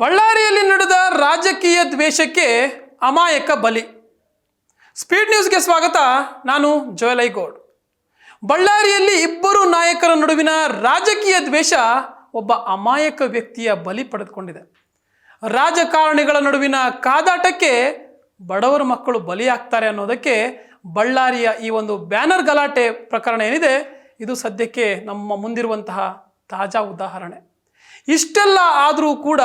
ಬಳ್ಳಾರಿಯಲ್ಲಿ ನಡೆದ ರಾಜಕೀಯ ದ್ವೇಷಕ್ಕೆ ಅಮಾಯಕ ಬಲಿ. ಸ್ಪೀಡ್ ನ್ಯೂಸ್ಗೆ ಸ್ವಾಗತ. ನಾನು ಜೋಯಲ್ ಐಗೌಡ್. ಬಳ್ಳಾರಿಯಲ್ಲಿ ಇಬ್ಬರು ನಾಯಕರ ನಡುವಿನ ರಾಜಕೀಯ ದ್ವೇಷ ಒಬ್ಬ ಅಮಾಯಕ ವ್ಯಕ್ತಿಯ ಬಲಿ ಪಡೆದುಕೊಂಡಿದೆ. ರಾಜಕಾರಣಿಗಳ ನಡುವಿನ ಕಾದಾಟಕ್ಕೆ ಬಡವರ ಮಕ್ಕಳು ಬಲಿಯಾಗ್ತಾರೆ ಅನ್ನೋದಕ್ಕೆ ಬಳ್ಳಾರಿಯ ಈ ಒಂದು ಬ್ಯಾನರ್ ಗಲಾಟೆ ಪ್ರಕರಣ ಏನಿದೆ, ಇದು ಸದ್ಯಕ್ಕೆ ನಮ್ಮ ಮುಂದಿರುವಂತಹ ತಾಜಾ ಉದಾಹರಣೆ. ಇಷ್ಟೆಲ್ಲ ಆದರೂ ಕೂಡ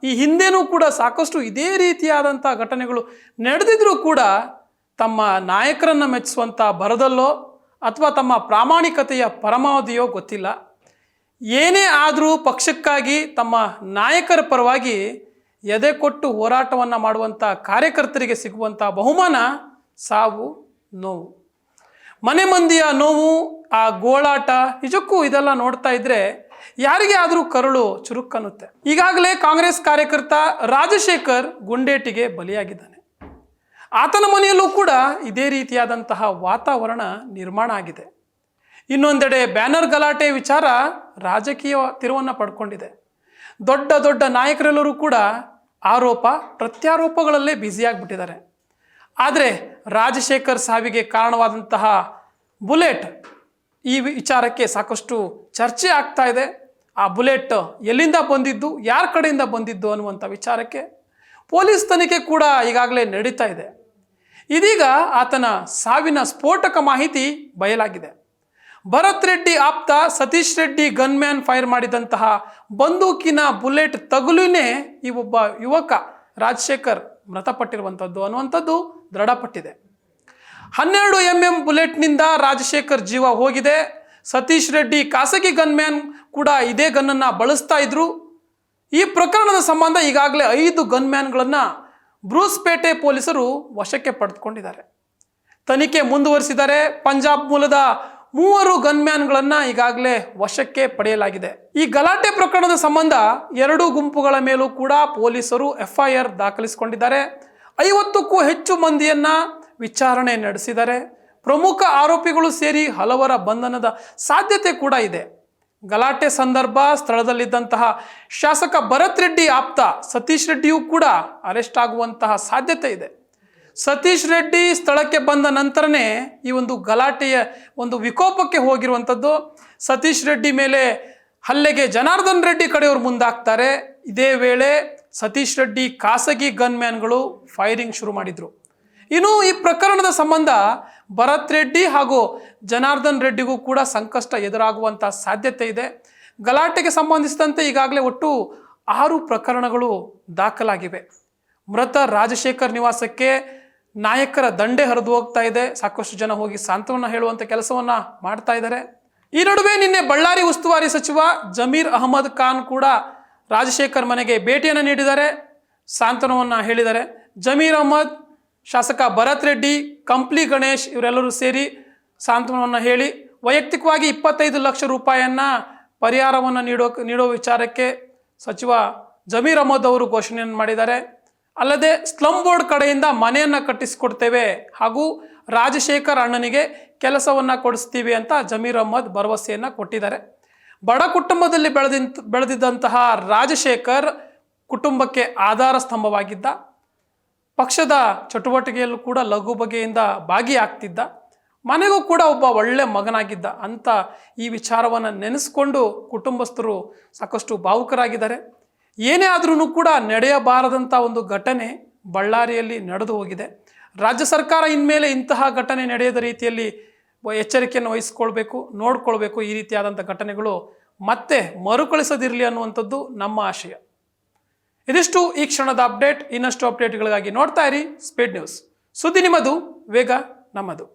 ಈ ಹಿಂದೆನೂ ಕೂಡ ಸಾಕಷ್ಟು ಇದೇ ರೀತಿಯಾದಂಥ ಘಟನೆಗಳು ನಡೆದಿದ್ರೂ ಕೂಡ ತಮ್ಮ ನಾಯಕರನ್ನು ಮೆಚ್ಚಿಸುವಂಥ ಬರದಲ್ಲೋ ಅಥವಾ ತಮ್ಮ ಪ್ರಾಮಾಣಿಕತೆಯ ಪರಮಾವಧಿಯೋ ಗೊತ್ತಿಲ್ಲ. ಏನೇ ಆದರೂ ಪಕ್ಷಕ್ಕಾಗಿ ತಮ್ಮ ನಾಯಕರ ಪರವಾಗಿ ಎದೆ ಕೊಟ್ಟು ಹೋರಾಟವನ್ನು ಮಾಡುವಂಥ ಕಾರ್ಯಕರ್ತರಿಗೆ ಸಿಗುವಂಥ ಬಹುಮಾನ ಸಾವು, ನೋವು, ಮನೆ ಮಂದಿಯ ನೋವು, ಆ ಗೋಳಾಟ, ನಿಜಕ್ಕೂ ಇದೆಲ್ಲ ನೋಡ್ತಾ ಇದ್ರೆ ಯಾರಿಗೆ ಆದರೂ ಕರುಳು ಚುರುಕನ್ನುತ್ತೆ. ಈಗಾಗಲೇ ಕಾಂಗ್ರೆಸ್ ಕಾರ್ಯಕರ್ತ ರಾಜಶೇಖರ್ ಗುಂಡೇಟಿಗೆ ಬಲಿಯಾಗಿದ್ದಾನೆ. ಆತನ ಮನೆಯಲ್ಲೂ ಕೂಡ ಇದೇ ರೀತಿಯಾದಂತಹ ವಾತಾವರಣ ನಿರ್ಮಾಣ ಆಗಿದೆ. ಇನ್ನೊಂದೆಡೆ ಬ್ಯಾನರ್ ಗಲಾಟೆ ವಿಚಾರ ರಾಜಕೀಯ ತಿರುವನ್ನು ಪಡ್ಕೊಂಡಿದೆ. ದೊಡ್ಡ ದೊಡ್ಡ ನಾಯಕರೆಲ್ಲರೂ ಕೂಡ ಆರೋಪ ಪ್ರತ್ಯಾರೋಪಗಳಲ್ಲೇ ಬ್ಯುಸಿಯಾಗಿಬಿಟ್ಟಿದ್ದಾರೆ. ಆದರೆ ರಾಜಶೇಖರ್ ಸಾವಿಗೆ ಕಾರಣವಾದಂತಹ ಬುಲೆಟ್, ಈ ವಿಚಾರಕ್ಕೆ ಸಾಕಷ್ಟು ಚರ್ಚೆ ಆಗ್ತಾ ಇದೆ. ಆ ಬುಲೆಟ್ ಎಲ್ಲಿಂದ ಬಂದಿದ್ದು, ಯಾರ ಕಡೆಯಿಂದ ಬಂದಿದ್ದು ಅನ್ನುವಂಥ ವಿಚಾರಕ್ಕೆ ಪೊಲೀಸ್ ತನಿಖೆ ಕೂಡ ಈಗಾಗಲೇ ನಡೀತಾ ಇದೆ. ಇದೀಗ ಆತನ ಸಾವಿನ ಸ್ಫೋಟಕ ಮಾಹಿತಿ ಬಯಲಾಗಿದೆ. ಭರತ್ ರೆಡ್ಡಿ ಆಪ್ತ ಸತೀಶ್ ರೆಡ್ಡಿ ಗನ್ಮ್ಯಾನ್ ಫೈರ್ ಮಾಡಿದಂತಹ ಬಂದೂಕಿನ ಬುಲೆಟ್ ತಗುಲಿನೇ ಈ ಒಬ್ಬ ಯುವಕ ರಾಜಶೇಖರ್ ಮೃತಪಟ್ಟಿರುವಂಥದ್ದು ಅನ್ನುವಂಥದ್ದು ದೃಢಪಟ್ಟಿದೆ. 12 mm ಬುಲೆಟ್ನಿಂದ ರಾಜಶೇಖರ್ ಜೀವ ಹೋಗಿದೆ. ಸತೀಶ್ ರೆಡ್ಡಿ ಖಾಸಗಿ ಗನ್ಮ್ಯಾನ್ ಕೂಡ ಇದೇ ಗನ್ನನ್ನು ಬಳಸ್ತಾ ಇದ್ರು. ಈ ಪ್ರಕರಣದ ಸಂಬಂಧ ಈಗಾಗಲೇ 5 ಗನ್ಮ್ಯಾನ್ಗಳನ್ನು ಬ್ರೂಸ್ಪೇಟೆ ಪೊಲೀಸರು ವಶಕ್ಕೆ ಪಡೆದುಕೊಂಡಿದ್ದಾರೆ. ತನಿಖೆ ಮುಂದುವರಿಸಿದ್ದಾರೆ. ಪಂಜಾಬ್ ಮೂಲದ 3 ಗನ್ಮ್ಯಾನ್ಗಳನ್ನು ಈಗಾಗಲೇ ವಶಕ್ಕೆ ಪಡೆಯಲಾಗಿದೆ. ಈ ಗಲಾಟೆ ಪ್ರಕರಣದ ಸಂಬಂಧ 2 ಗುಂಪುಗಳ ಮೇಲೂ ಕೂಡ ಪೊಲೀಸರು FIR ದಾಖಲಿಸಿಕೊಂಡಿದ್ದಾರೆ. 50ಕ್ಕೂ ಹೆಚ್ಚು ಮಂದಿಯನ್ನ ವಿಚಾರಣೆ ನಡೆಸಿದ್ದಾರೆ. ಪ್ರಮುಖ ಆರೋಪಿಗಳು ಸೇರಿ ಹಲವರ ಬಂಧನದ ಸಾಧ್ಯತೆ ಕೂಡ ಇದೆ. ಗಲಾಟೆ ಸಂದರ್ಭ ಸ್ಥಳದಲ್ಲಿದ್ದಂತಹ ಶಾಸಕ ಭರತ್ ರೆಡ್ಡಿ ಆಪ್ತ ಸತೀಶ್ ರೆಡ್ಡಿಯೂ ಕೂಡ ಅರೆಸ್ಟ್ ಆಗುವಂತಹ ಸಾಧ್ಯತೆ ಇದೆ. ಸತೀಶ್ ರೆಡ್ಡಿ ಸ್ಥಳಕ್ಕೆ ಬಂದ ನಂತರನೇ ಈ ಒಂದು ಗಲಾಟೆಯ ಒಂದು ವಿಕೋಪಕ್ಕೆ ಹೋಗಿರುವಂಥದ್ದು. ಸತೀಶ್ ರೆಡ್ಡಿ ಮೇಲೆ ಹಲ್ಲೆಗೆ ಜನಾರ್ದನ್ ರೆಡ್ಡಿ ಕಡೆಯವರು ಮುಂದಾಗ್ತಾರೆ. ಇದೇ ವೇಳೆ ಸತೀಶ್ ರೆಡ್ಡಿ ಖಾಸಗಿ ಗನ್ಮ್ಯಾನ್ಗಳು ಫೈರಿಂಗ್ ಶುರು ಮಾಡಿದ್ರು. ಇನ್ನು ಈ ಪ್ರಕರಣದ ಸಂಬಂಧ ಭರತ್ ರೆಡ್ಡಿ ಹಾಗೂ ಜನಾರ್ದನ್ ರೆಡ್ಡಿಗೂ ಕೂಡ ಸಂಕಷ್ಟ ಎದುರಾಗುವಂಥ ಸಾಧ್ಯತೆ ಇದೆ. ಗಲಾಟೆಗೆ ಸಂಬಂಧಿಸಿದಂತೆ ಈಗಾಗಲೇ ಒಟ್ಟು 6 ಪ್ರಕರಣಗಳು ದಾಖಲಾಗಿವೆ. ಮೃತ ರಾಜಶೇಖರ್ ನಿವಾಸಕ್ಕೆ ನಾಯಕರ ದಂಡೆ ಹರಿದು ಹೋಗ್ತಾ ಇದೆ. ಸಾಕಷ್ಟು ಜನ ಹೋಗಿ ಸಾಂತ್ವನ ಹೇಳುವಂಥ ಕೆಲಸವನ್ನ ಮಾಡ್ತಾ ಇದ್ದಾರೆ. ಈ ನಡುವೆ ನಿನ್ನೆ ಬಳ್ಳಾರಿ ಉಸ್ತುವಾರಿ ಸಚಿವ ಜಮೀರ್ ಅಹಮದ್ ಖಾನ್ ಕೂಡ ರಾಜಶೇಖರ್ ಮನೆಗೆ ಭೇಟಿಯನ್ನು ನೀಡಿದ್ದಾರೆ, ಸಾಂತ್ವನವನ್ನು ಹೇಳಿದ್ದಾರೆ. ಜಮೀರ್ ಅಹಮದ್, ಶಾಸಕ ಭರತ್ ರೆಡ್ಡಿ, ಕಂಪ್ಲಿ ಗಣೇಶ್ ಇವರೆಲ್ಲರೂ ಸೇರಿ ಸಾಂತ್ವನವನ್ನು ಹೇಳಿ ವೈಯಕ್ತಿಕವಾಗಿ 25 ಲಕ್ಷ ರೂಪಾಯಿಯನ್ನು ಪರಿಹಾರವನ್ನು ನೀಡೋ ವಿಚಾರಕ್ಕೆ ಸಚಿವ ಜಮೀರ್ ಅಹಮದ್ ಅವರು ಘೋಷಣೆಯನ್ನು ಮಾಡಿದ್ದಾರೆ. ಅಲ್ಲದೆ ಸ್ಲಮ್ ಬೋರ್ಡ್ ಕಡೆಯಿಂದ ಮನೆಯನ್ನು ಕಟ್ಟಿಸಿಕೊಡ್ತೇವೆ ಹಾಗೂ ರಾಜಶೇಖರ್ ಅಣ್ಣನಿಗೆ ಕೆಲಸವನ್ನು ಕೊಡಿಸ್ತೀವಿ ಅಂತ ಜಮೀರ್ ಅಹಮದ್ ಭರವಸೆಯನ್ನು ಕೊಟ್ಟಿದ್ದಾರೆ. ಬಡ ಕುಟುಂಬದಲ್ಲಿ ಬೆಳೆದಿದ್ದಂತಹ ರಾಜಶೇಖರ್ ಕುಟುಂಬಕ್ಕೆ ಆಧಾರ ಸ್ತಂಭವಾಗಿದ್ದ. ಪಕ್ಷದ ಚಟುವಟಿಕೆಯಲ್ಲೂ ಕೂಡ ಲಘು ಬಗೆಯಿಂದ ಭಾಗಿಯಾಗ್ತಿದ್ದ. ಮನೆಗೂ ಕೂಡ ಒಬ್ಬ ಒಳ್ಳೆ ಮಗನಾಗಿದ್ದ ಅಂತ ಈ ವಿಚಾರವನ್ನು ನೆನೆಸ್ಕೊಂಡು ಕುಟುಂಬಸ್ಥರು ಸಾಕಷ್ಟು ಭಾವುಕರಾಗಿದ್ದಾರೆ. ಏನೇ ಆದ್ರೂ ಕೂಡ ನಡೆಯಬಾರದಂಥ ಒಂದು ಘಟನೆ ಬಳ್ಳಾರಿಯಲ್ಲಿ ನಡೆದು ಹೋಗಿದೆ. ರಾಜ್ಯ ಸರ್ಕಾರ ಇನ್ಮೇಲೆ ಇಂತಹ ಘಟನೆ ನಡೆಯದ ರೀತಿಯಲ್ಲಿ ಎಚ್ಚರಿಕೆಯನ್ನು ವಹಿಸ್ಕೊಳ್ಬೇಕು, ನೋಡ್ಕೊಳ್ಬೇಕು. ಈ ರೀತಿಯಾದಂಥ ಘಟನೆಗಳು ಮತ್ತೆ ಮರುಕಳಿಸದಿರಲಿ ಅನ್ನುವಂಥದ್ದು ನಮ್ಮ ಆಶಯ. ಇದಿಷ್ಟು ಈ ಕ್ಷಣದ ಅಪ್ಡೇಟ್. ಇನ್ನಷ್ಟು ಅಪ್ಡೇಟ್ಗಳಿಗಾಗಿ ನೋಡ್ತಾ ಇರಿ ಸ್ಪೀಡ್ ನ್ಯೂಸ್. ಸುದ್ದಿ ನಿಮ್ಮದು, ವೇಗ ನಮ್ಮದು.